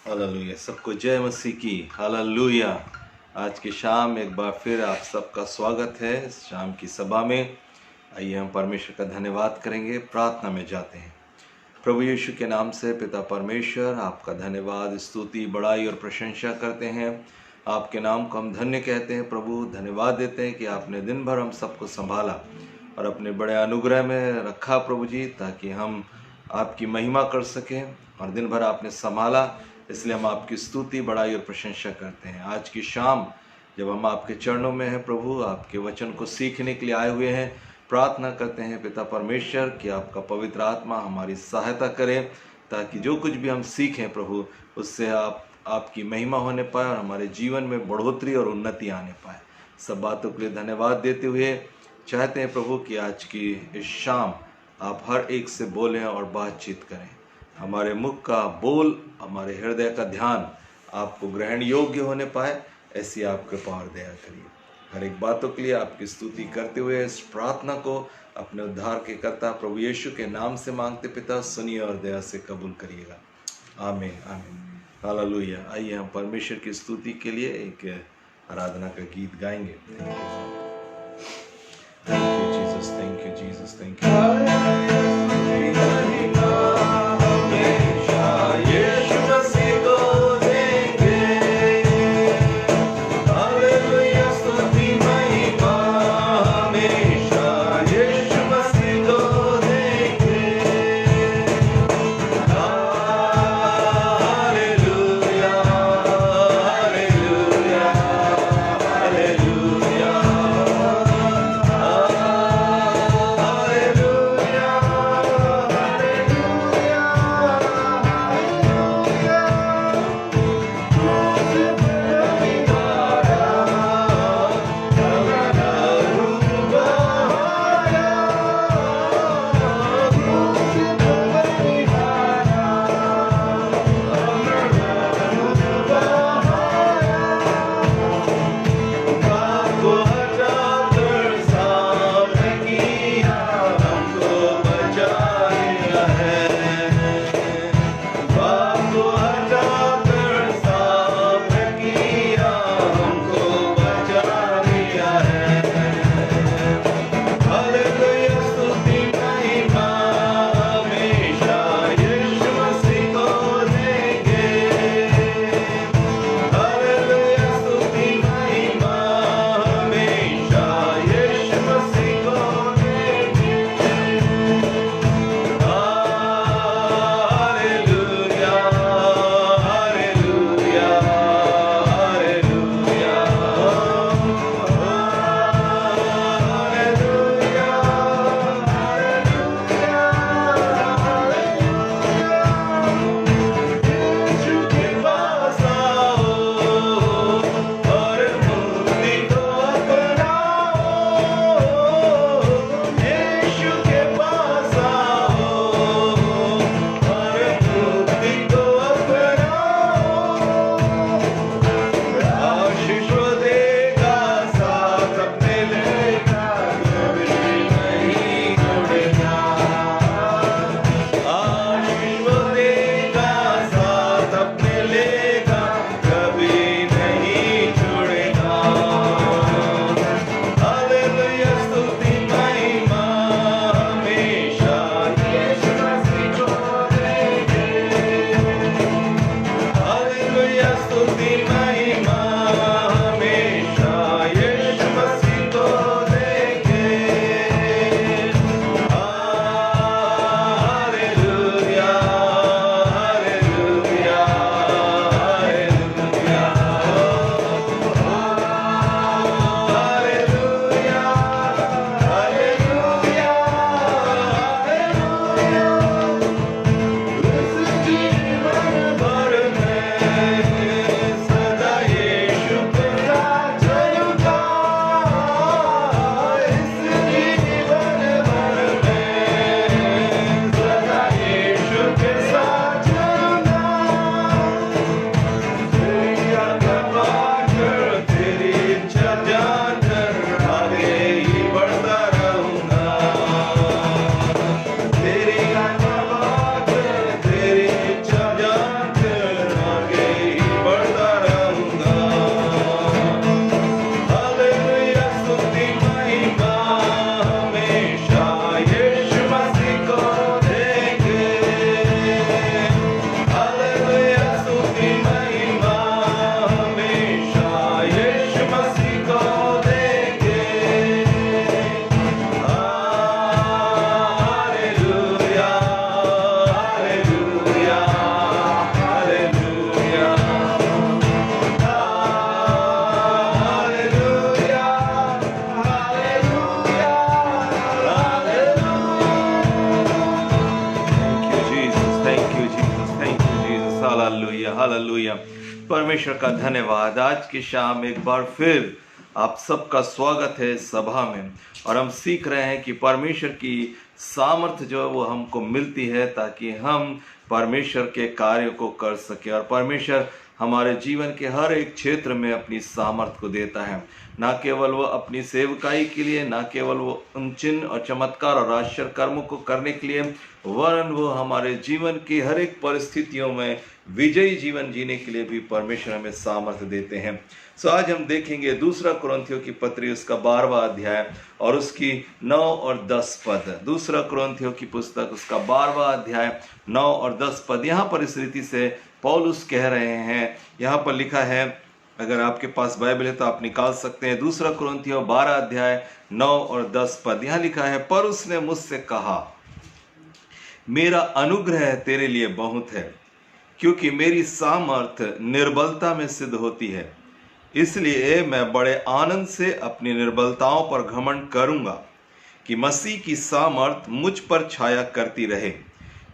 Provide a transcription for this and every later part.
Hallelujah. सबको जय मसीह की। हालेलुया। आज की शाम एक बार फिर आप सबका स्वागत है इस शाम की सभा में। आइए हम परमेश्वर का धन्यवाद करेंगे, प्रार्थना में जाते हैं। प्रभु यीशु के नाम से पिता परमेश्वर आपका धन्यवाद, स्तुति, बड़ाई और प्रशंसा करते हैं। आपके नाम को हम धन्य कहते हैं प्रभु। धन्यवाद देते हैं कि आपने दिन भर हम सबको संभाला और अपने बड़े अनुग्रह में रखा प्रभु जी, ताकि हम आपकी महिमा कर सकें। और दिन भर आपने संभाला, इसलिए हम आपकी स्तुति, बड़ाई और प्रशंसा करते हैं। आज की शाम जब हम आपके चरणों में हैं प्रभु, आपके वचन को सीखने के लिए आए हुए हैं, प्रार्थना करते हैं पिता परमेश्वर कि आपका पवित्र आत्मा हमारी सहायता करे, ताकि जो कुछ भी हम सीखें प्रभु, उससे आपकी महिमा होने पाए और हमारे जीवन में बढ़ोतरी और उन्नति आने पाए। सब बातों के लिए धन्यवाद देते हुए चाहते हैं प्रभु कि आज की इस शाम आप हर एक से बोलें और बातचीत करें। हमारे मुख का बोल, हमारे हृदय का ध्यान आपको ग्रहण योग्य होने पाए, ऐसी आप कृपा और दया करिए। हर एक बातों के लिए आपकी स्तुति करते हुए इस प्रार्थना को अपने उद्धार के कर्ता प्रभु यीशु के नाम से मांगते पिता, सुनिए और दया से कबूल करिएगा। आमीन आमीन। हालेलुया। आइए हम परमेश्वर की स्तुति के लिए एक आराधना का गीत गाएंगे। Thank you Jesus, thank you Jesus, thank you. Hallelujah hallelujah. परमेश्वर का धन्यवाद। आज की शाम एक बार फिर आप सबका स्वागत है सभा में, और हम सीख रहे हैं कि परमेश्वर की सामर्थ्य जो है वो हमको मिलती है ताकि हम परमेश्वर के कार्य को कर सके। और परमेश्वर हमारे जीवन के हर एक क्षेत्र में अपनी सामर्थ्य को देता है, ना केवल वो अपनी सेवकाई के लिए, ना केवल वो उन चिन्ह और चमत्कार और आश्चर्य कर्मों को करने के लिए, वरन वो हमारे जीवन की हर एक परिस्थितियों में विजयी जीवन जीने के लिए भी परमेश्वर हमें सामर्थ्य देते हैं। सो आज हम देखेंगे दूसरा कुरिन्थियों की पत्री उसका 12वां अध्याय और उसकी 9 और 10 पद। दूसरा कुरिन्थियों की पुस्तक उसका 12वां अध्याय 9 और 10 पद। यहाँ पर इस रीति से पौलुस कह रहे हैं, यहाँ पर लिखा है, अगर आपके पास बाइबल है तो आप निकाल सकते हैं। दूसरा कुरिन्थियों 12 अध्याय 9 और 10 पद। यहाँ लिखा है, पर उसने मुझसे कहा, मेरा अनुग्रह तेरे लिए बहुत है, क्योंकि मेरी सामर्थ निर्बलता में सिद्ध होती है। इसलिए मैं बड़े आनंद से अपनी निर्बलताओं पर घमंड करूंगा कि मसीह की सामर्थ मुझ पर छाया करती रहे।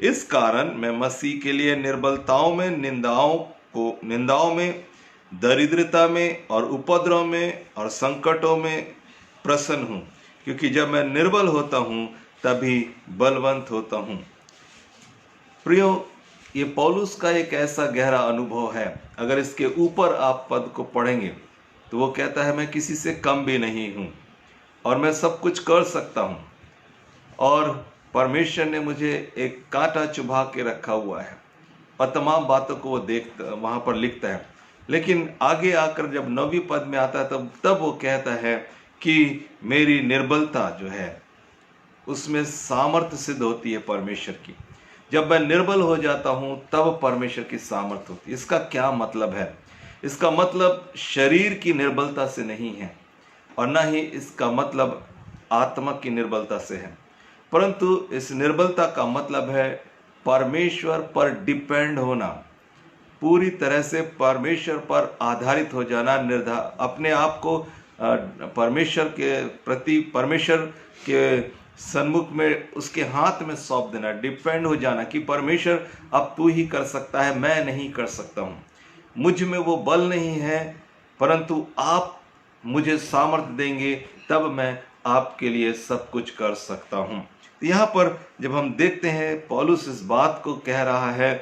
इस कारण मैं मसीह के लिए निर्बलताओं में, निंदाओं में, दरिद्रता में और उपद्रव में और संकटों में प्रसन्न हूं, क्योंकि जब मैं निर्बल होता हूं तभी बलवंत होता हूं। प्रियो, ये पौलुस का एक ऐसा गहरा अनुभव है। अगर इसके ऊपर आप पद को पढ़ेंगे तो वो कहता है, मैं किसी से कम भी नहीं हूं और मैं सब कुछ कर सकता हूं, और परमेश्वर ने मुझे एक कांटा चुभा के रखा हुआ है, और तमाम बातों को वो वहां पर लिखता है। लेकिन आगे आकर जब 9वीं पद में आता है तब वो कहता है कि मेरी निर्बलता जो है उसमें सामर्थ्य सिद्ध होती है परमेश्वर की। जब मैं निर्बल हो जाता हूं तब परमेश्वर की सामर्थ्य होती है। इसका क्या मतलब है? इसका मतलब शरीर की निर्बलता से नहीं है, और ना ही इसका मतलब आत्मा की निर्बलता से है, परंतु इस निर्बलता का मतलब है परमेश्वर पर डिपेंड होना, पूरी तरह से परमेश्वर पर आधारित हो जाना, अपने आप को परमेश्वर के प्रति, परमेश्वर के सन्मुख में उसके हाथ में सौंप देना, डिपेंड हो जाना कि परमेश्वर अब तू ही कर सकता है, मैं नहीं कर सकता हूँ, मुझ में वो बल नहीं है, परंतु आप मुझे सामर्थ्य देंगे तब मैं आपके लिए सब कुछ कर सकता हूँ। तो यहाँ पर जब हम देखते हैं पौलुस इस बात को कह रहा है,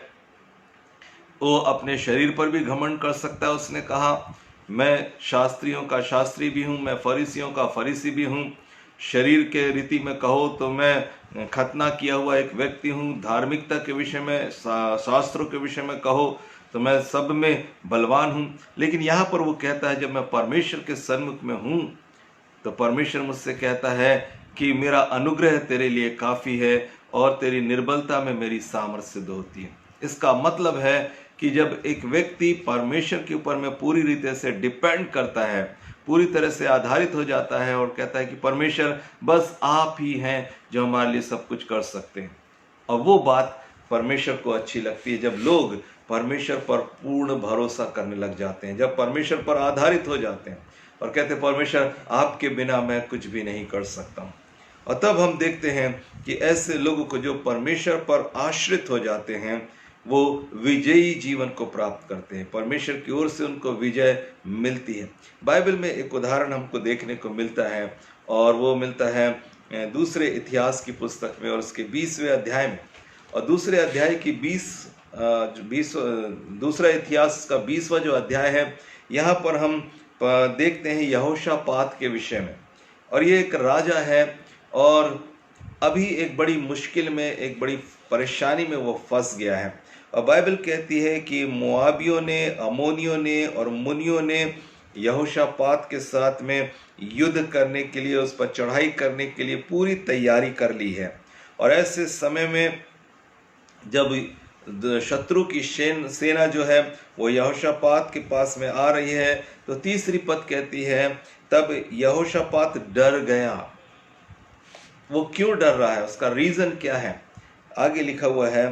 वो अपने शरीर पर भी घमंड कर सकता है। उसने कहा, मैं शास्त्रियों का शास्त्री भी हूँ, मैं फरीसियों का फरीसी भी हूँ, शरीर के रीति में कहो तो मैं खतना किया हुआ एक व्यक्ति हूँ, धार्मिकता के विषय में, शास्त्रों के विषय में कहो तो मैं सब में बलवान हूँ। लेकिन यहाँ पर वो कहता है, जब मैं परमेश्वर के सन्मुख में हूँ तो परमेश्वर मुझसे कहता है कि मेरा अनुग्रह तेरे लिए काफ़ी है और तेरी निर्बलता में मेरी सामर्थ्य सिद्ध होती है। इसका मतलब है कि जब एक व्यक्ति परमेश्वर के ऊपर में पूरी रीति से डिपेंड करता है, पूरी तरह से आधारित हो जाता है और कहता है कि परमेश्वर बस आप ही हैं जो हमारे लिए सब कुछ कर सकते हैं, और वो बात परमेश्वर को अच्छी लगती है जब लोग परमेश्वर पर पूर्ण भरोसा करने लग जाते हैं, जब परमेश्वर पर आधारित हो जाते हैं और कहते हैं, परमेश्वर आपके बिना मैं कुछ भी नहीं कर सकता हूँ। और तब हम देखते हैं कि ऐसे लोगों को जो परमेश्वर पर आश्रित हो जाते हैं वो विजयी जीवन को प्राप्त करते हैं, परमेश्वर की ओर से उनको विजय मिलती है। बाइबल में एक उदाहरण हमको देखने को मिलता है, और वो मिलता है दूसरे इतिहास की पुस्तक में और उसके 20वें अध्याय में। और दूसरे अध्याय की दूसरा इतिहास का 20वां जो अध्याय है, यहाँ पर हम देखते हैं यहोशापात के विषय में। और ये एक राजा है और अभी एक बड़ी मुश्किल में, एक बड़ी परेशानी में वो फंस गया है। और बाइबल कहती है कि मोआबियों ने, अमोनियों ने और मुनियों ने यहोशापात के साथ में युद्ध करने के लिए, उस पर चढ़ाई करने के लिए पूरी तैयारी कर ली है। और ऐसे समय में जब शत्रु की सेना जो है वो यहोशापात के पास में आ रही है, तो तीसरी पद कहती है, तब यहोशापात डर गया। वो क्यों डर रहा है, उसका रीजन क्या है? आगे लिखा हुआ है,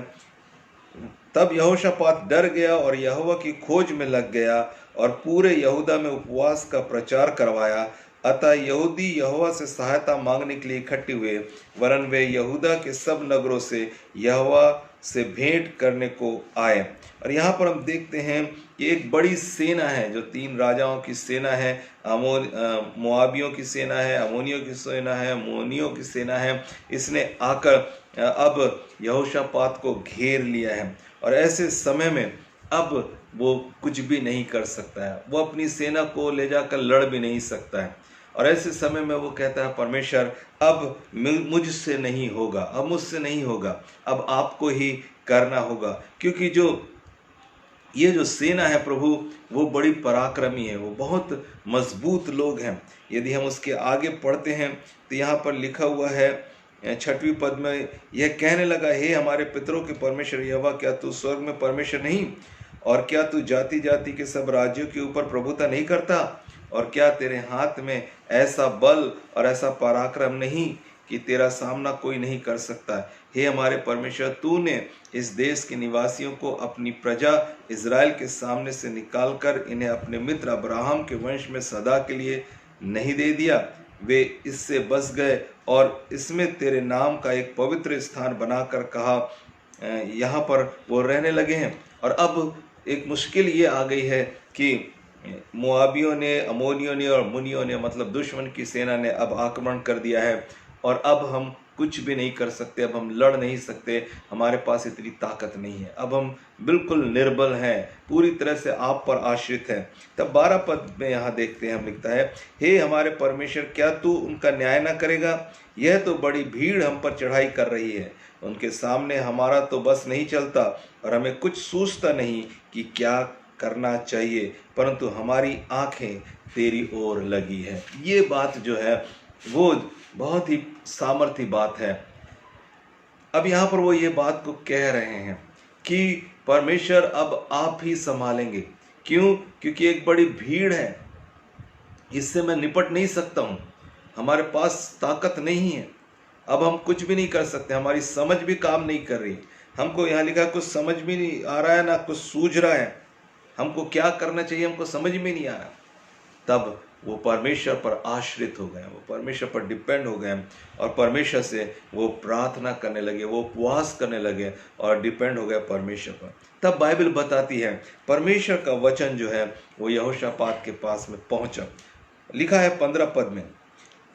तब यहोशापात डर गया और यहोवा की खोज में लग गया और पूरे यहूदा में उपवास का प्रचार करवाया। अतः यहूदी यहोवा से सहायता मांगने के लिए इकट्ठे हुए, वरन वे यहूदा के सब नगरों से यहोवा से भेंट करने को आए। और यहाँ पर हम देखते हैं कि एक बड़ी सेना है, जो 3 राजाओं की सेना है, मोआबियों की सेना है, अमोनियों की सेना है, मोनियों की सेना है। इसने आकर अब यहोशापात को घेर लिया है और ऐसे समय में अब वो कुछ भी नहीं कर सकता है, वो अपनी सेना को ले जाकर लड़ भी नहीं सकता है। और ऐसे समय में वो कहता है, परमेश्वर अब मुझसे नहीं होगा, अब मुझसे नहीं होगा, अब आपको ही करना होगा, क्योंकि ये जो सेना है प्रभु, वो बड़ी पराक्रमी है, वो बहुत मजबूत लोग हैं। यदि हम उसके आगे पढ़ते हैं तो यहाँ पर लिखा हुआ है 6वें पद में, यह कहने लगा, हे हमारे पितरों के परमेश्वर यहोवा, क्या तू स्वर्ग में परमेश्वर नहीं? और क्या तू जाति जाति के सब राज्यों के ऊपर प्रभुता नहीं करता? और क्या तेरे हाथ में ऐसा बल और ऐसा पराक्रम नहीं कि तेरा सामना कोई नहीं कर सकता? हे हमारे परमेश्वर, तूने इस देश के निवासियों को अपनी प्रजा इज़राइल के सामने से निकालकर इन्हें अपने मित्र अब्राहम के वंश में सदा के लिए नहीं दे दिया? वे इससे बस गए और इसमें तेरे नाम का एक पवित्र स्थान बनाकर कहा, यहाँ पर वो रहने लगे हैं। और अब एक मुश्किल ये आ गई है कि मोआबियों ने, अमोनियों ने और मुनियों ने, मतलब दुश्मन की सेना ने अब आक्रमण कर दिया है और अब हम कुछ भी नहीं कर सकते, अब हम लड़ नहीं सकते, हमारे पास इतनी ताकत नहीं है, अब हम बिल्कुल निर्बल हैं, पूरी तरह से आप पर आश्रित हैं। तब 12 पद में यहाँ देखते हैं, हम लिखता है, हे हमारे परमेश्वर, क्या तू उनका न्याय न करेगा? यह तो बड़ी भीड़ हम पर चढ़ाई कर रही है, उनके सामने हमारा तो बस नहीं चलता और हमें कुछ सूझता नहीं कि क्या करना चाहिए, परंतु हमारी आंखें तेरी ओर लगी है। ये बात जो है वो बहुत ही सामर्थी बात है। अब यहाँ पर वो ये बात को कह रहे हैं कि परमेश्वर अब आप ही संभालेंगे। क्यों? क्योंकि एक बड़ी भीड़ है, इससे मैं निपट नहीं सकता हूँ, हमारे पास ताकत नहीं है, अब हम कुछ भी नहीं कर सकते, हमारी समझ भी काम नहीं कर रही। हमको यहाँ लिखा कुछ समझ भी नहीं आ रहा है, ना कुछ सूझ रहा है, हमको क्या करना चाहिए हमको समझ में नहीं आ रहा। तब वो परमेश्वर पर आश्रित हो गए, वो परमेश्वर पर डिपेंड हो गए और परमेश्वर से वो प्रार्थना करने लगे, वो उपवास करने लगे और डिपेंड हो गए परमेश्वर पर। तब बाइबल बताती है परमेश्वर का वचन जो है वो यहोशापात के पास में पहुंचा। लिखा है 15 पद में,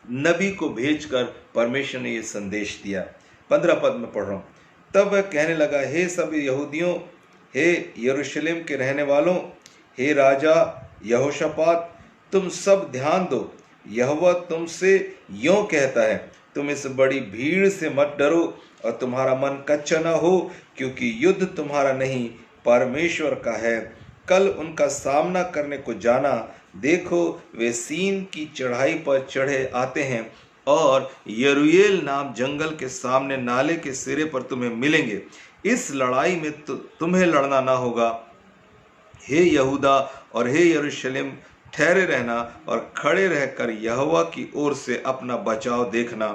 नबी को भेजकर परमेश्वर ने ये संदेश दिया। 15 पद में पढ़ रहा हूँ। तब वह कहने लगा, हे सब यहूदियों, हे यरूशलेम के रहने वालों, हे राजा यहोशापात, तुम सब ध्यान दो, यहोवा तुमसे यों कहता है, तुम इस बड़ी भीड़ से मत डरो और तुम्हारा मन कच्चा न हो, क्योंकि युद्ध तुम्हारा नहीं परमेश्वर का है। कल उनका सामना करने को जाना, देखो वे सीन की चढ़ाई पर चढ़े आते हैं और यरूएल नाम जंगल के सामने नाले के सिरे पर तुम्हें मिलेंगे। इस लड़ाई में तुम्हें लड़ना ना होगा। हे यहूदा और हे यरूशलेम, ठहरे रहना और खड़े रहकर यहोवा की ओर से अपना बचाव देखना,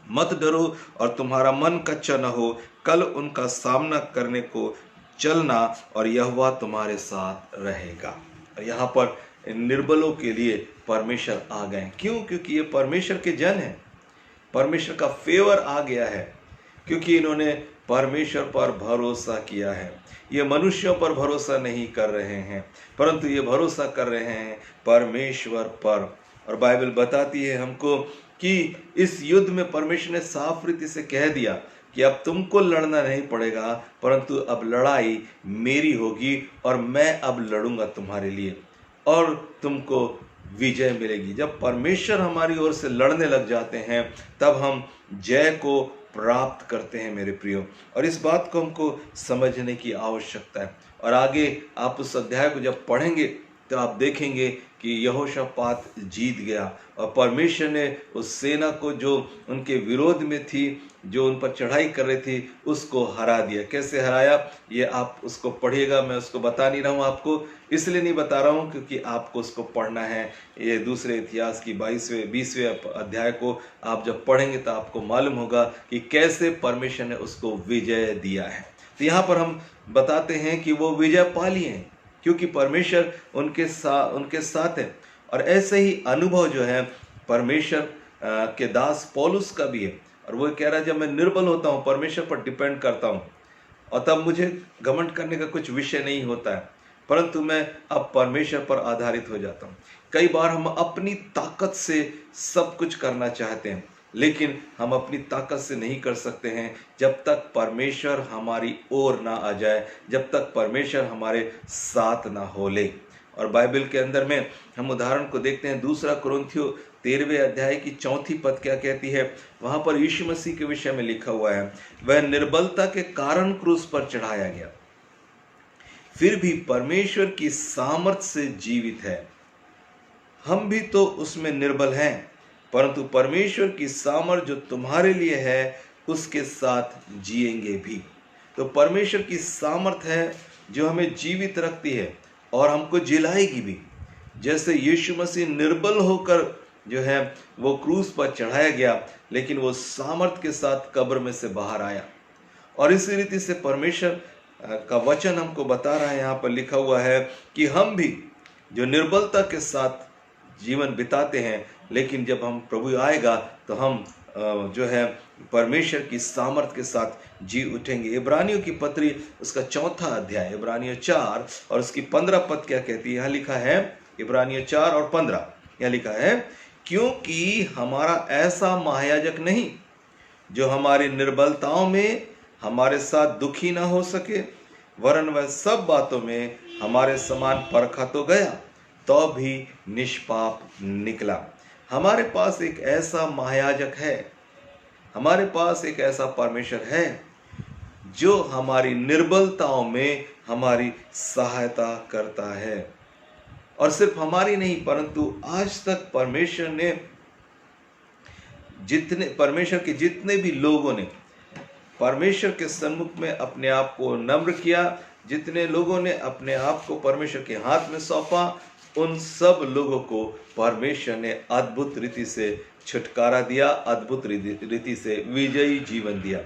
मत डरो और तुम्हारा मन कच्चा न हो। कल उनका सामना करने को चलना और यहोवा तुम्हारे साथ रहेगा। और यहाँ पर निर्बलों के लिए परमेश्वर आ गए। क्यों? क्योंकि ये परमेश्वर के जन हैं, परमेश्वर का फेवर आ गया है, क्योंकि इन्होंने परमेश्वर पर भरोसा किया है। ये मनुष्यों पर भरोसा नहीं कर रहे हैं, परंतु ये भरोसा कर रहे हैं परमेश्वर पर। और बाइबल बताती है हमको कि इस युद्ध में परमेश्वर ने साफ रीति से कह दिया कि अब तुमको लड़ना नहीं पड़ेगा, परंतु अब लड़ाई मेरी होगी और मैं अब लड़ूंगा तुम्हारे लिए और तुमको विजय मिलेगी। जब परमेश्वर हमारी ओर से लड़ने लग जाते हैं तब हम जय को प्राप्त करते हैं मेरे प्रियो। और इस बात को हमको समझने की आवश्यकता है। और आगे आप उस अध्याय को जब पढ़ेंगे तो आप देखेंगे कि यहोशापात जीत गया और परमेश्वर ने उस सेना को जो उनके विरोध में थी, जो उन पर चढ़ाई कर रही थी, उसको हरा दिया। कैसे हराया ये आप उसको पढ़िएगा, मैं उसको बता नहीं रहा हूँ आपको, इसलिए नहीं बता रहा हूँ क्योंकि आपको उसको पढ़ना है। ये दूसरे इतिहास की 20वें अध्याय को आप जब पढ़ेंगे तो आपको मालूम होगा कि कैसे परमेश्वर ने उसको विजय दिया है। तो यहाँ पर हम बताते हैं कि वो विजय पा लिए हैं क्योंकि परमेश्वर उनके साथ है। और ऐसे ही अनुभव जो है परमेश्वर के दास पौलुस का भी है। और वो कह रहा है जब मैं निर्बल होता हूँ, परमेश्वर पर डिपेंड करता हूँ, और तब मुझे घमंड करने का कुछ विषय नहीं होता है, परंतु मैं अब परमेश्वर पर आधारित हो जाता हूँ। कई बार हम अपनी ताकत से सब कुछ करना चाहते हैं, लेकिन हम अपनी ताकत से नहीं कर सकते हैं जब तक परमेश्वर हमारी ओर ना आ जाए, जब तक परमेश्वर हमारे साथ ना हो ले। और बाइबल के अंदर में हम उदाहरण को देखते हैं, दूसरा कुरिन्थियों 13वें अध्याय की 4 पद क्या कहती है। वहां पर यीशु मसीह के विषय में लिखा हुआ है, वह निर्बलता के कारण क्रूस पर चढ़ाया गया, फिर भी परमेश्वर की सामर्थ से जीवित है। हम भी तो उसमें निर्बल हैं, परंतु परमेश्वर की सामर्थ जो तुम्हारे लिए है उसके साथ जिएंगे भी। तो परमेश्वर की सामर्थ है जो हमें जीवित रखती है और हमको जिलाएगी भी। जैसे यीशु मसीह निर्बल होकर जो है वो क्रूस पर चढ़ाया गया, लेकिन वो सामर्थ के साथ कब्र में से बाहर आया। और इसी रीति से परमेश्वर का वचन हमको बता रहा है, यहाँ पर लिखा हुआ है कि हम भी जो निर्बलता के साथ जीवन बिताते हैं, लेकिन जब हम प्रभु आएगा तो हम जो है परमेश्वर की सामर्थ के साथ जी उठेंगे। इब्रानियों की पत्री उसका 4 अध्याय, इब्रानियों 4 और उसकी 15 पद क्या कहती है। यहाँ लिखा है, इब्रानियों 4 और 15, यहाँ लिखा है, क्योंकि हमारा ऐसा महायाजक नहीं जो हमारी निर्बलताओं में हमारे साथ दुखी ना हो सके, वरन वह सब बातों में हमारे समान परखा तो गया, तो भी निष्पाप निकला। हमारे पास एक ऐसा महायाजक है, हमारे पास एक ऐसा परमेश्वर है जो हमारी निर्बलताओं में हमारी सहायता करता है। और सिर्फ हमारी नहीं, परंतु आज तक परमेश्वर के जितने भी लोगों ने परमेश्वर के सन्मुख में अपने आप को नम्र किया, जितने लोगों ने अपने आप को परमेश्वर के हाथ में सौंपा, उन सब लोगों को परमेश्वर ने अद्भुत रीति से छुटकारा दिया, अद्भुत रीति से विजयी जीवन दिया।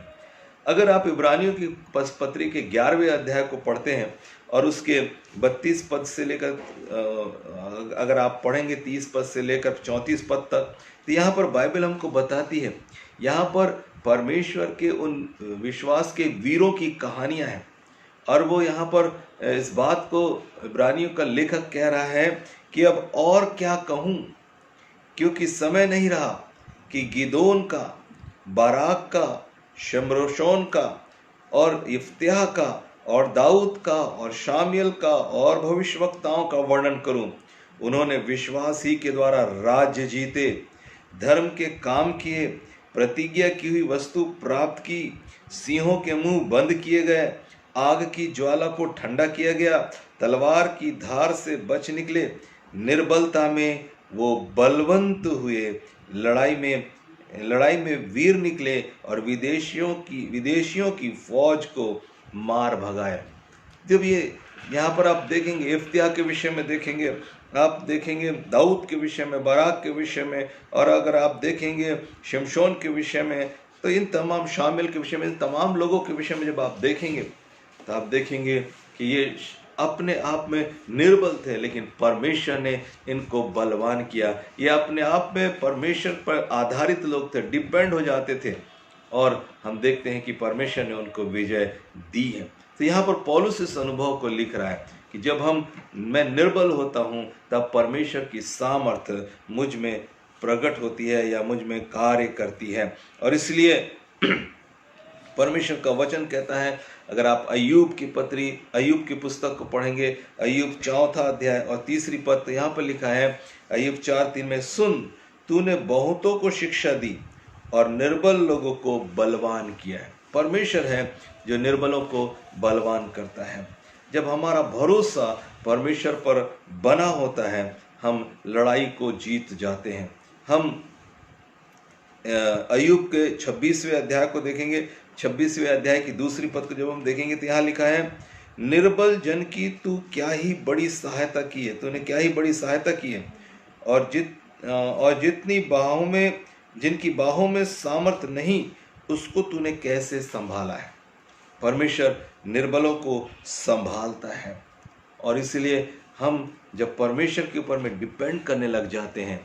अगर आप इब्रानियों की पत्री के 11वें अध्याय को पढ़ते हैं और उसके 32 पद से लेकर अगर आप पढ़ेंगे 30 पद से लेकर 34 पद तक, तो यहाँ पर बाइबल हमको बताती है, यहाँ पर परमेश्वर के उन विश्वास के वीरों की कहानियाँ हैं। और वो यहाँ पर इस बात को इब्रानियों का लेखक कह रहा है कि अब और क्या कहूँ, क्योंकि समय नहीं रहा कि गिदोन का, बाराक का, शम्रोशोन का और इफ्तियाह का और दाऊद का और शामियल का और भविष्यवक्ताओं का वर्णन करूं। उन्होंने विश्वास ही के द्वारा राज्य जीते, धर्म के काम किए, प्रतिज्ञा की हुई वस्तु प्राप्त की, सिंहों के मुंह बंद किए गए, आग की ज्वाला को ठंडा किया गया, तलवार की धार से बच निकले, निर्बलता में वो बलवंत हुए, लड़ाई में वीर निकले और विदेशियों की फौज को मार भगाया। जब ये यहाँ पर आप देखेंगे, इफ्तियाह के विषय में देखेंगे, आप देखेंगे दाऊद के विषय में, बाराक के विषय में, और अगर आप देखेंगे शमशोन के विषय में, तो इन तमाम शामिल के विषय में, इन तमाम लोगों के विषय में जब आप देखेंगे तो आप देखेंगे कि ये अपने आप में निर्बल थे, लेकिन परमेश्वर ने इनको बलवान किया। ये अपने आप में परमेश्वर पर आधारित लोग थे, डिपेंड हो जाते थे, और हम देखते हैं कि परमेश्वर ने उनको विजय दी है। तो यहाँ पर पौलुस इस अनुभव को लिख रहा है कि जब मैं निर्बल होता हूँ, तब परमेश्वर की सामर्थ मुझ में प्रकट होती है या मुझ में कार्य करती है। और इसलिए परमेश्वर का वचन कहता है, अगर आप अय्यूब की पुस्तक को पढ़ेंगे, अय्यूब 4 अध्याय और 3 पद, तो यहाँ पर लिखा है अय्यूब 4:3 में, सुन, तूने बहुतों को शिक्षा दी और निर्बल लोगों को बलवान किया है। परमेश्वर है जो निर्बलों को बलवान करता है। जब हमारा भरोसा परमेश्वर पर बना होता है, हम लड़ाई को जीत जाते हैं। हम अय्यूब के 26वें अध्याय को देखेंगे, 26वें अध्याय की 2 पद को जब हम देखेंगे तो यहाँ लिखा है, निर्बल जन की तू क्या ही बड़ी सहायता की है, तूने क्या ही बड़ी सहायता की है, और जिनकी बाहों में सामर्थ नहीं, उसको तूने कैसे संभाला है। परमेश्वर निर्बलों को संभालता है। और इसलिए हम जब परमेश्वर के ऊपर में डिपेंड करने लग जाते हैं,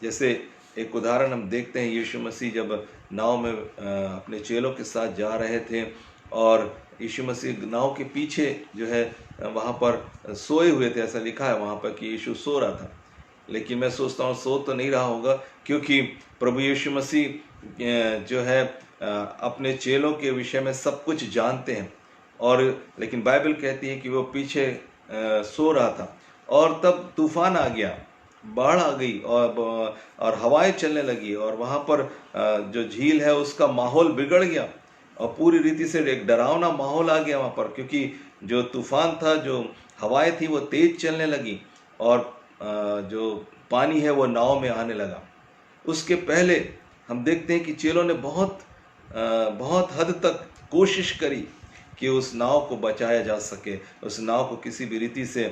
जैसे एक उदाहरण हम देखते हैं, यीशु मसीह जब नाव में अपने चेलों के साथ जा रहे थे और यीशु मसीह नाव के पीछे जो है वहाँ पर सोए हुए थे। ऐसा लिखा है वहाँ पर कि यीशु सो रहा था, लेकिन मैं सोचता हूँ सो तो नहीं रहा होगा, क्योंकि प्रभु यीशु मसीह जो है अपने चेलों के विषय में सब कुछ जानते हैं। और लेकिन बाइबल कहती है कि वो पीछे सो रहा था और तब तूफान आ गया, बाढ़ आ गई और हवाएं चलने लगी और वहाँ पर जो झील है उसका माहौल बिगड़ गया और पूरी रीति से एक डरावना माहौल आ गया वहाँ पर, क्योंकि जो तूफान था, जो हवाएं थी वो तेज चलने लगी और जो पानी है वो नाव में आने लगा। उसके पहले हम देखते हैं कि चेलों ने बहुत हद तक कोशिश करी कि उस नाव को बचाया जा सके, उस नाव को किसी भी रीति से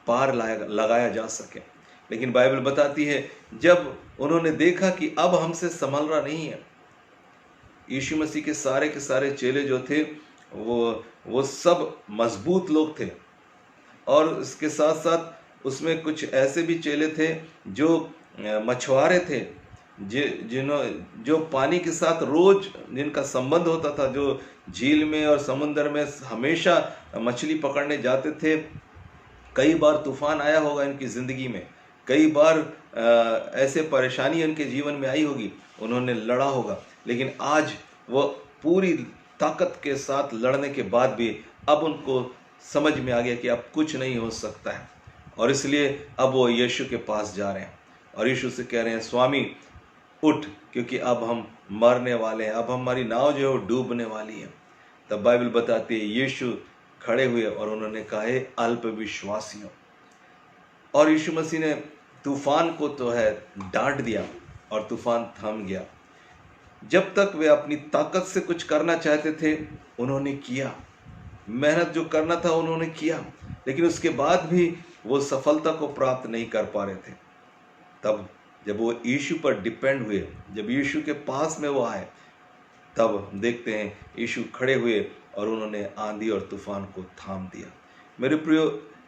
पार लगाया जा सके। लेकिन बाइबल बताती है जब उन्होंने देखा कि अब हमसे संभल रहा नहीं है, यीशु मसीह के सारे चेले जो थे वो सब मजबूत लोग थे और इसके साथ साथ उसमें कुछ ऐसे भी चेले थे जो मछुआरे थे, जो पानी के साथ रोज जिनका संबंध होता था, जो झील में और समुद्र में हमेशा मछली पकड़ने जाते थे। कई बार तूफान आया होगा इनकी ज़िंदगी में, कई बार ऐसे परेशानी इनके जीवन में आई होगी, उन्होंने लड़ा होगा, लेकिन आज वो पूरी ताकत के साथ लड़ने के बाद भी अब उनको समझ में आ गया कि अब कुछ नहीं हो सकता है और इसलिए अब वो यीशु के पास जा रहे हैं और यीशु से कह रहे हैं, स्वामी उठ, क्योंकि अब हम मरने वाले हैं, अब हमारी नाव जो है वो डूबने वाली है। तब बाइबल बताती है यीशु खड़े हुए और उन्होंने कहा, हे अल्प विश्वासियों। और यीशु मसीह ने तूफान को तो है डांट दिया और तूफान थम गया। जब तक वे अपनी ताकत से कुछ करना चाहते थे उन्होंने किया, मेहनत जो करना था उन्होंने किया, लेकिन उसके बाद भी वो सफलता को प्राप्त नहीं कर पा रहे थे। तब जब वो यीशु पर डिपेंड हुए, जब यीशु के पास में वो आए, तब देखते हैं यीशु खड़े हुए और उन्होंने आंधी और तूफान को थाम दिया। मेरे प्रियो,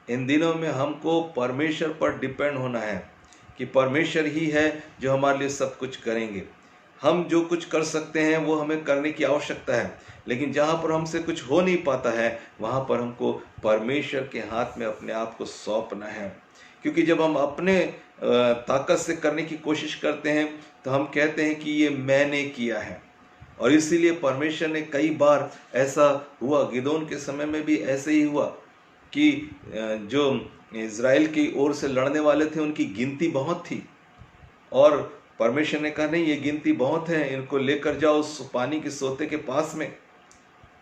इन दिनों में हमको परमेश्वर पर डिपेंड होना है कि परमेश्वर ही है जो हमारे लिए सब कुछ करेंगे। हम जो कुछ कर सकते हैं वो हमें करने की आवश्यकता है, लेकिन जहाँ पर हमसे कुछ हो नहीं पाता है वहाँ पर हमको परमेश्वर के हाथ में अपने आप को सौंपना है। क्योंकि जब हम अपने ताकत से करने की कोशिश करते हैं तो हम कहते हैं कि ये मैंने किया है, और इसीलिए परमेश्वर ने कई बार ऐसा हुआ, गिदोन के समय में भी ऐसे ही हुआ कि जो इज़राइल की ओर से लड़ने वाले थे उनकी गिनती बहुत थी और परमेश्वर ने कहा नहीं, ये गिनती बहुत है, इनको लेकर जाओ उस पानी के सोते के पास में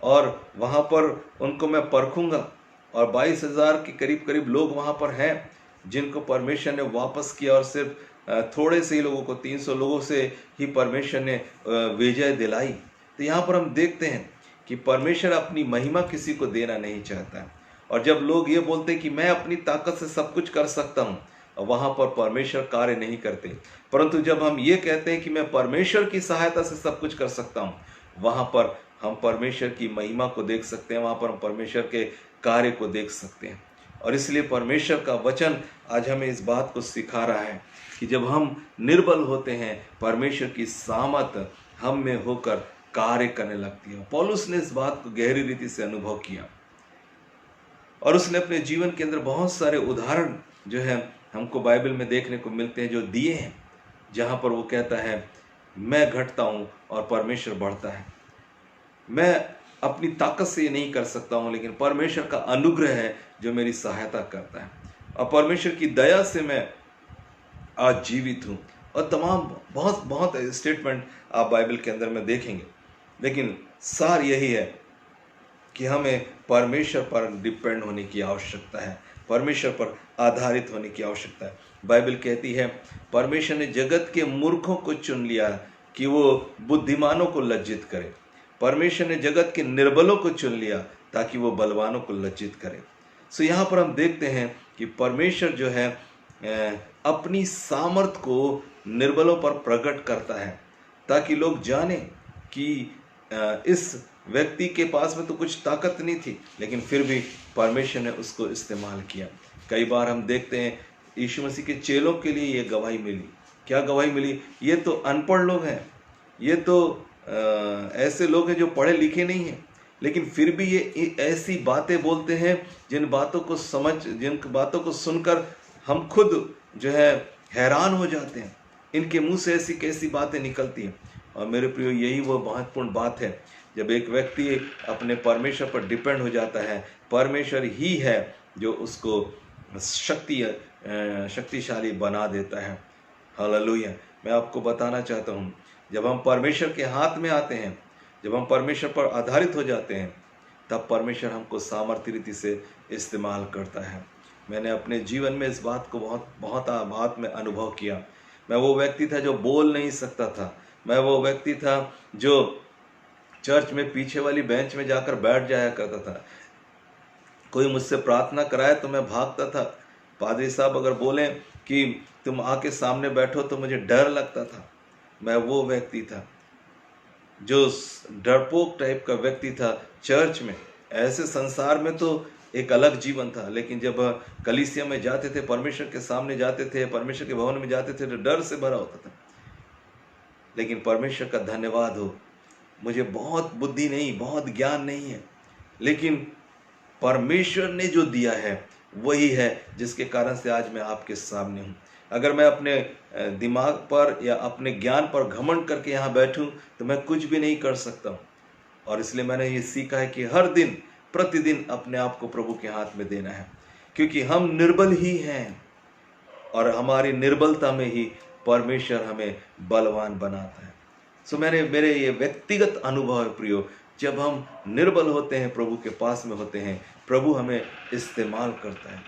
और वहाँ पर उनको मैं परखूंगा। और 22,000 के करीब लोग वहाँ पर हैं जिनको परमेश्वर ने वापस किया और सिर्फ थोड़े से ही लोगों को, 300 लोगों से ही परमेश्वर ने विजय दिलाई। तो यहाँ पर हम देखते हैं कि परमेश्वर अपनी महिमा किसी को देना नहीं चाहता है, और जब लोग ये बोलते हैं कि मैं अपनी ताकत से सब कुछ कर सकता हूँ, वहाँ पर परमेश्वर कार्य नहीं करते। परंतु जब हम ये कहते हैं कि मैं परमेश्वर की सहायता से सब कुछ कर सकता हूँ, वहाँ पर हम परमेश्वर की महिमा को देख सकते हैं, वहाँ पर हम परमेश्वर के कार्य को देख सकते हैं। और इसलिए परमेश्वर का वचन आज हमें इस बात को सिखा रहा है कि जब हम निर्बल होते हैं परमेश्वर की सामर्थ हम में होकर कार्य करने लगती है। पौलुस ने इस बात को गहरी रीति से अनुभव किया और उसने अपने जीवन के अंदर बहुत सारे उदाहरण जो है हमको बाइबल में देखने को मिलते हैं, जो दिए हैं, जहाँ पर वो कहता है मैं घटता हूँ और परमेश्वर बढ़ता है। मैं अपनी ताकत से ये नहीं कर सकता हूँ, लेकिन परमेश्वर का अनुग्रह है जो मेरी सहायता करता है, और परमेश्वर की दया से मैं आज जीवित हूँ। और तमाम बहुत स्टेटमेंट आप बाइबल के अंदर में देखेंगे, लेकिन सार यही है कि हमें परमेश्वर पर डिपेंड होने की आवश्यकता है, परमेश्वर पर आधारित होने की आवश्यकता है। बाइबल कहती है परमेश्वर ने जगत के मूर्खों को चुन लिया कि वो बुद्धिमानों को लज्जित करे। परमेश्वर ने जगत के निर्बलों को चुन लिया ताकि वो बलवानों को लज्जित करे। सो यहाँ पर हम देखते हैं कि परमेश्वर जो है अपनी सामर्थ को निर्बलों पर प्रकट करता है ताकि लोग जाने कि इस व्यक्ति के पास में तो कुछ ताकत नहीं थी, लेकिन फिर भी परमेश्वर ने उसको इस्तेमाल किया। कई बार हम देखते हैं यीशु मसीह के चेलों के लिए ये गवाही मिली क्या गवाही मिली? ये तो अनपढ़ लोग हैं, ये तो ऐसे लोग हैं जो पढ़े लिखे नहीं हैं, लेकिन फिर भी ये ऐसी बातें बोलते हैं जिन बातों को सुनकर हम खुद जो है हैरान हो जाते हैं। इनके मुंह से ऐसी कैसी बातें निकलती हैं। और मेरे प्रियो, यही वो महत्वपूर्ण बात है जब एक व्यक्ति अपने परमेश्वर पर डिपेंड हो जाता है। परमेश्वर ही है जो उसको शक्तिशाली बना देता है। हालेलुया। मैं आपको बताना चाहता हूँ, जब हम परमेश्वर के हाथ में आते हैं, जब हम परमेश्वर पर आधारित हो जाते हैं, तब परमेश्वर हमको सामर्थ्य रीति से इस्तेमाल करता है। मैंने अपने जीवन में इस बात को बहुत बात में अनुभव किया। मैं वो व्यक्ति था जो बोल नहीं सकता था। मैं वो व्यक्ति था जो चर्च में पीछे वाली बेंच में जाकर बैठ जाया करता था। कोई मुझसे प्रार्थना कराए तो मैं भागता था। पादरी साहब अगर बोलें कि तुम आके सामने बैठो तो मुझे डर लगता था। मैं वो व्यक्ति था जो डरपोक टाइप का व्यक्ति था चर्च में। ऐसे संसार में तो एक अलग जीवन था, लेकिन जब कलीसिया में जाते थे, परमेश्वर के सामने जाते थे, परमेश्वर के भवन में जाते थे, तो डर से भरा होता था। लेकिन परमेश्वर का धन्यवाद हो, मुझे बहुत बुद्धि नहीं, बहुत ज्ञान नहीं है, लेकिन परमेश्वर ने जो दिया है वही है जिसके कारण से आज मैं आपके सामने हूँ। अगर मैं अपने दिमाग पर या अपने ज्ञान पर घमंड करके यहाँ बैठूं तो मैं कुछ भी नहीं कर सकता हूँ। और इसलिए मैंने ये सीखा है कि हर दिन प्रतिदिन अपने आप को प्रभु के हाथ में देना है, क्योंकि हम निर्बल ही हैं और हमारी निर्बलता में ही परमेश्वर हमें बलवान बनाता है। सो मेरे ये व्यक्तिगत अनुभव है प्रियो, जब हम निर्बल होते हैं, प्रभु के पास में होते हैं, प्रभु हमें इस्तेमाल करता है।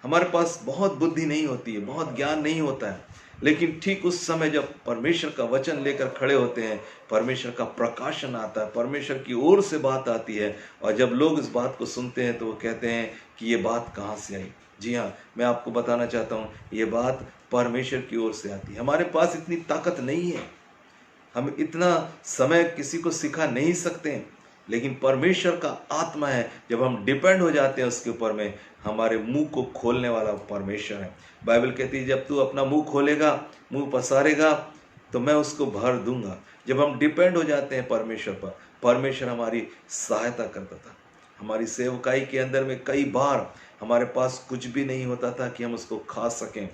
हमारे पास बहुत बुद्धि नहीं होती है, बहुत ज्ञान नहीं होता है, लेकिन ठीक उस समय जब परमेश्वर का वचन लेकर खड़े होते हैं, परमेश्वर का प्रकाशन आता है, परमेश्वर की ओर से बात आती है, और जब लोग इस बात को सुनते हैं तो वो कहते हैं कि ये बात कहाँ से आई। जी हाँ, मैं आपको बताना चाहता हूँ, ये बात परमेश्वर की ओर से आती है। हमारे पास इतनी ताकत नहीं है, हम इतना समय किसी को सिखा नहीं सकते हैं, लेकिन परमेश्वर का आत्मा है, जब हम डिपेंड हो जाते हैं उसके ऊपर में, हमारे मुंह को खोलने वाला परमेश्वर है। बाइबल कहती है जब तू अपना मुंह खोलेगा, मुंह पसारेगा, तो मैं उसको भर दूंगा। जब हम डिपेंड हो जाते हैं परमेश्वर पर, परमेश्वर हमारी सहायता करता था। हमारी सेवकाई के अंदर में कई बार हमारे पास कुछ भी नहीं होता था कि हम उसको खा सकें।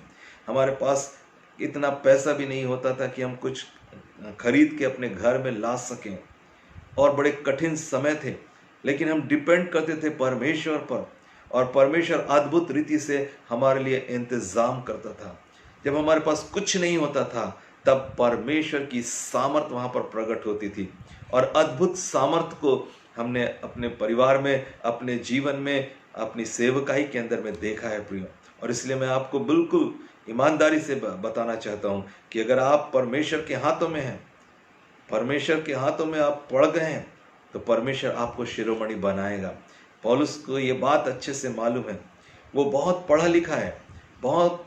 हमारे पास इतना पैसा भी नहीं होता था कि हम कुछ खरीद के अपने घर में ला सकें, और बड़े कठिन समय थे, लेकिन हम डिपेंड करते थे परमेश्वर पर, और परमेश्वर अद्भुत रीति से हमारे लिए इंतजाम करता था। जब हमारे पास कुछ नहीं होता था, तब परमेश्वर की सामर्थ वहां पर प्रकट होती थी, और अद्भुत सामर्थ को हमने अपने परिवार में, अपने जीवन में, अपनी सेवकाई के अंदर में देखा है प्रियो। और इसलिए मैं आपको बिल्कुल ईमानदारी से बताना चाहता हूं कि अगर आप परमेश्वर के हाथों में हैं, परमेश्वर के हाथों में आप पड़ गए हैं, तो परमेश्वर आपको शिरोमणि बनाएगा। पौलुस को ये बात अच्छे से मालूम है। वो बहुत पढ़ा लिखा है, बहुत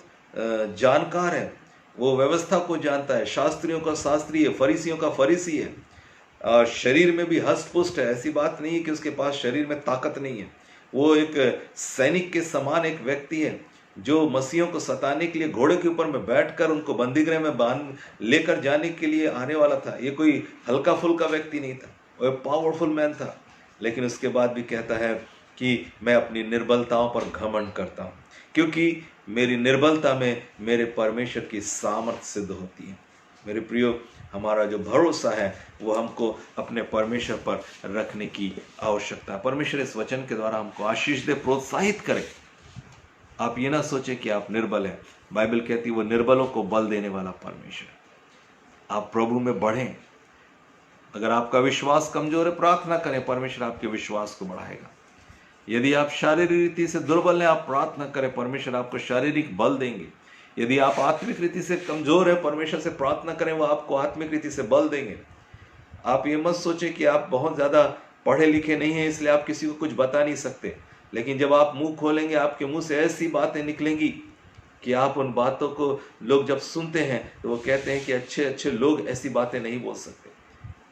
जानकार है, वो व्यवस्था को जानता है, शास्त्रियों का शास्त्री है, फरीसियों का फरीसी है, शरीर में भी हष्ट पुष्ट है। ऐसी बात नहीं है कि उसके पास शरीर में ताकत नहीं है। वो एक सैनिक के समान एक व्यक्ति है, जो मसीहों को सताने के लिए घोड़े के ऊपर में बैठकर उनको बंदीगृह में बांध लेकर जाने के लिए आने वाला था। ये कोई हल्का फुल्का व्यक्ति नहीं था, वो पावरफुल मैन था। लेकिन उसके बाद भी कहता है कि मैं अपनी निर्बलताओं पर घमंड करता हूँ, क्योंकि मेरी निर्बलता में मेरे परमेश्वर की सामर्थ सिद्ध होती है। मेरे प्रियो, हमारा जो भरोसा है वो हमको अपने परमेश्वर पर रखने की आवश्यकता है। परमेश्वर इस वचन के द्वारा हमको आशीष दे, प्रोत्साहित करे। आप ये ना सोचें कि आप निर्बल हैं। बाइबल कहती है वो निर्बलों को बल देने वाला परमेश्वर। आप प्रभु में बढ़ें। अगर आपका विश्वास कमजोर है, प्रार्थना करें, परमेश्वर आपके विश्वास को बढ़ाएगा। यदि आप शारीरिक रीति से दुर्बल हैं, आप प्रार्थना करें, परमेश्वर आपको शारीरिक बल देंगे। यदि आप आत्मिक रीति से कमजोर है, परमेश्वर से प्रार्थना करें, वो आपको आत्मिक रीति से बल देंगे। आप ये मत सोचें कि आप बहुत ज्यादा पढ़े लिखे नहीं हैं, इसलिए आप किसी को कुछ बता नहीं सकते। लेकिन जब आप मुंह खोलेंगे, आपके मुंह से ऐसी बातें निकलेंगी कि आप उन बातों को लोग जब सुनते हैं तो वो कहते हैं कि अच्छे अच्छे लोग ऐसी बातें नहीं बोल सकते।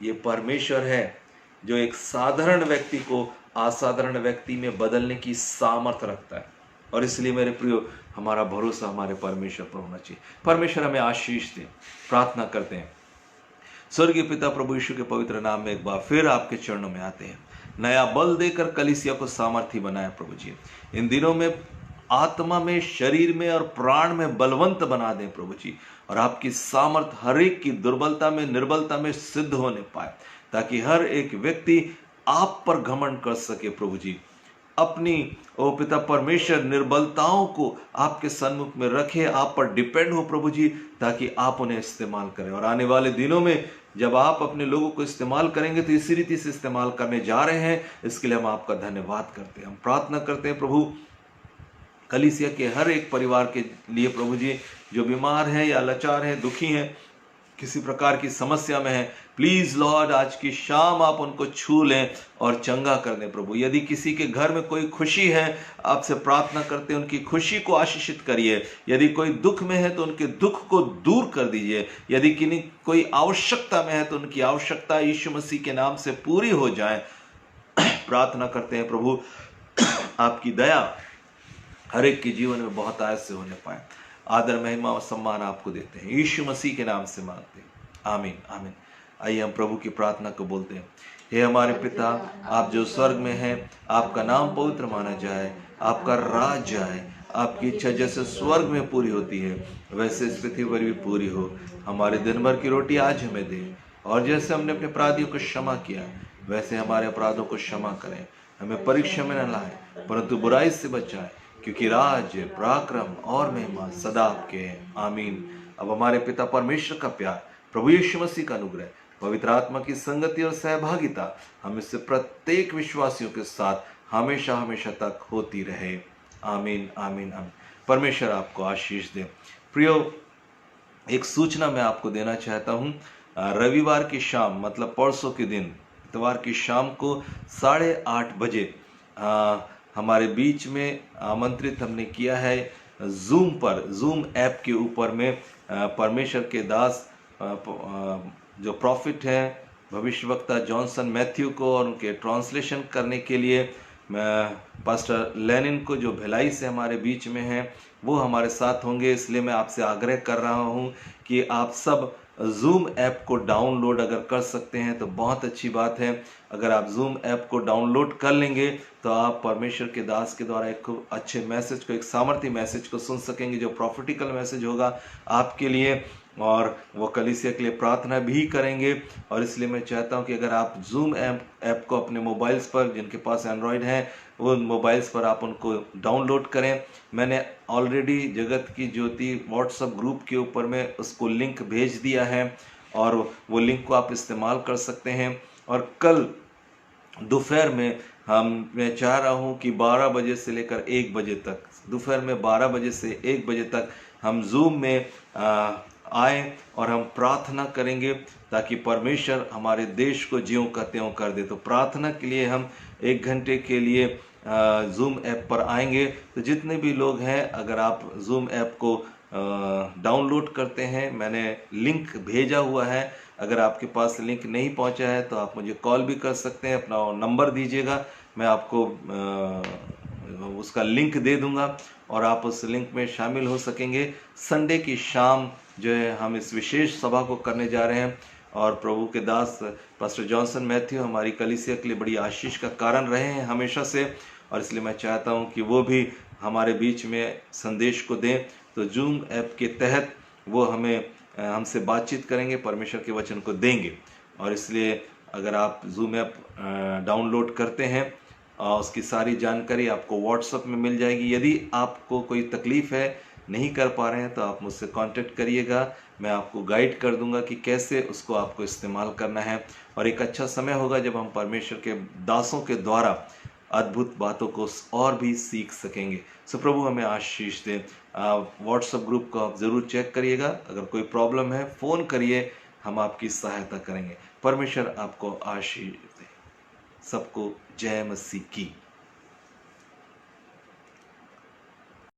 ये परमेश्वर है जो एक साधारण व्यक्ति को असाधारण व्यक्ति में बदलने की सामर्थ रखता है। और इसलिए मेरे प्रियो, हमारा भरोसा हमारे परमेश्वर पर होना चाहिए। परमेश्वर हमें आशीष दे। प्रार्थना करते हैं। स्वर्गीय पिता, प्रभु यीशु के पवित्र नाम में एक बार फिर आपके चरणों में आते हैं। नया बल देकर कलीसिया को सामर्थी बनाया प्रभु जी। इन दिनों में आत्मा में, शरीर में और प्राण में बलवंत बना दें प्रभु जी, और आपकी सामर्थ हर एक की दुर्बलता में, निर्बलता में सिद्ध होने पाए, ताकि हर एक व्यक्ति आप पर घमंड कर सके प्रभु जी। अपनी ओ पिता परमेश्वर निर्बलताओं को आपके सन्मुख में रखे, आप पर डिपेंड हो प्रभु जी, ताकि आप उन्हें इस्तेमाल करें। और आने वाले दिनों में जब आप अपने लोगों को इस्तेमाल करेंगे तो इसी रीति से इस्तेमाल करने जा रहे हैं। इसके लिए हम आपका धन्यवाद करते हैं। हम प्रार्थना करते हैं प्रभु, कलीसिया के हर एक परिवार के लिए प्रभु जी, जो बीमार हैं या लाचार हैं, दुखी हैं, किसी प्रकार की समस्या में है, प्लीज लॉर्ड आज की शाम आप उनको छू लें और चंगा कर दें प्रभु। यदि किसी के घर में कोई खुशी है, आपसे प्रार्थना करते हैं उनकी खुशी को आशीषित करिए। यदि कोई दुख में है तो उनके दुख को दूर कर दीजिए। यदि किन्हीं कोई आवश्यकता में है तो उनकी आवश्यकता यीशु मसीह के नाम से पूरी हो जाए। प्रार्थना करते हैं प्रभु, आपकी दया हर एक के जीवन में बहुत आयत से होने पाए। आदर, महिमा और सम्मान आपको देते हैं, यीशु मसीह के नाम से मांगते हैं, आमीन आमीन। आइए हम प्रभु की प्रार्थना को बोलते हैं। हे हमारे पिता, आप जो स्वर्ग में हैं, आपका नाम पवित्र माना जाए, आपका राज जाए, आपकी इच्छा जैसे स्वर्ग में पूरी होती है वैसे इस पृथ्वी पर भी पूरी हो। हमारे दिन भर की रोटी आज हमें दे, और जैसे हमने अपने अपराधियों को क्षमा किया वैसे हमारे अपराधों को क्षमा करें। हमें परीक्षा में न लाए, परंतु बुराई से बचाए, क्योंकि राज्य, पराक्रम और महिमा सदा आपके हैं, आमीन। अब हमारे पिता परमेश्वर का प्यार, प्रभु यीशु मसीह का अनुग्रह, पवित्र आत्मा की संगति और सहभागिता हम इससे प्रत्येक विश्वासियों के साथ हमेशा हमेशा तक होती रहे, आमीन आमीन आमीन। परमेश्वर आपको आशीष दे। प्रियो, एक सूचना मैं आपको देना चाहता हूँ। रविवार की शाम, मतलब परसों के दिन, इतवार की शाम को 8:30 बजे हमारे बीच में आमंत्रित हमने किया है जूम पर, जूम ऐप के ऊपर में परमेश्वर के दास जो प्रॉफिट हैं, भविष्यवक्ता जॉनसन मैथ्यू को, और उनके ट्रांसलेशन करने के लिए पास्टर लेनिन को, जो भिलाई से हमारे बीच में हैं, वो हमारे साथ होंगे। इसलिए मैं आपसे आग्रह कर रहा हूँ कि आप सब जूम ऐप को डाउनलोड अगर कर सकते हैं तो बहुत अच्छी बात है। अगर आप जूम ऐप को डाउनलोड कर लेंगे तो आप परमेश्वर के दास के द्वारा एक अच्छे मैसेज को, एक सामर्थी मैसेज को सुन सकेंगे, जो प्रॉफिटिकल मैसेज होगा आपके लिए, और वो कलीसिया के लिए प्रार्थना भी करेंगे। और इसलिए मैं चाहता हूं कि अगर आप जूम ऐप को अपने मोबाइल्स पर, जिनके पास एंड्रॉयड है, वो मोबाइल्स पर आप उनको डाउनलोड करें। मैंने ऑलरेडी जगत की ज्योति व्हाट्सएप ग्रुप के ऊपर में उसको लिंक भेज दिया है, और वो लिंक को आप इस्तेमाल कर सकते हैं। और कल दोपहर में मैं चाह रहा हूं कि 12 बजे से लेकर 1 बजे तक, दोपहर में 12 बजे से 1 बजे तक हम जूम में आए और हम प्रार्थना करेंगे, ताकि परमेश्वर हमारे देश को ज्यों का त्यों कर दे। तो प्रार्थना के लिए हम 1 घंटे के लिए जूम ऐप पर आएंगे। तो जितने भी लोग हैं, अगर आप जूम ऐप को डाउनलोड करते हैं, मैंने लिंक भेजा हुआ है, अगर आपके पास लिंक नहीं पहुंचा है तो आप मुझे कॉल भी कर सकते हैं। अपना नंबर दीजिएगा, मैं आपको उसका लिंक दे दूंगा और आप उस लिंक में शामिल हो सकेंगे। संडे की शाम जो है हम इस विशेष सभा को करने जा रहे हैं, और प्रभु के दास पास्टर जॉनसन मैथ्यू हमारी कलीसिया के लिए बड़ी आशीष का कारण रहे हैं हमेशा से, और इसलिए मैं चाहता हूं कि वो भी हमारे बीच में संदेश को दें। तो जूम ऐप के तहत वो हमसे बातचीत करेंगे, परमेश्वर के वचन को देंगे। और इसलिए अगर आप जूम ऐप डाउनलोड करते हैं, उसकी सारी जानकारी आपको व्हाट्सएप में मिल जाएगी। यदि आपको कोई तकलीफ़ है, नहीं कर पा रहे हैं, तो आप मुझसे कांटेक्ट करिएगा, मैं आपको गाइड कर दूंगा कि कैसे उसको आपको इस्तेमाल करना है। और एक अच्छा समय होगा जब हम परमेश्वर के दासों के द्वारा अद्भुत बातों को और भी सीख सकेंगे। सो प्रभु हमें आशीष दे। व्हाट्सएप ग्रुप को आप ज़रूर चेक करिएगा। अगर कोई प्रॉब्लम है, फ़ोन करिए, हम आपकी सहायता करेंगे। परमेश्वर आपको आशीष दे। सबको जय मसीह की।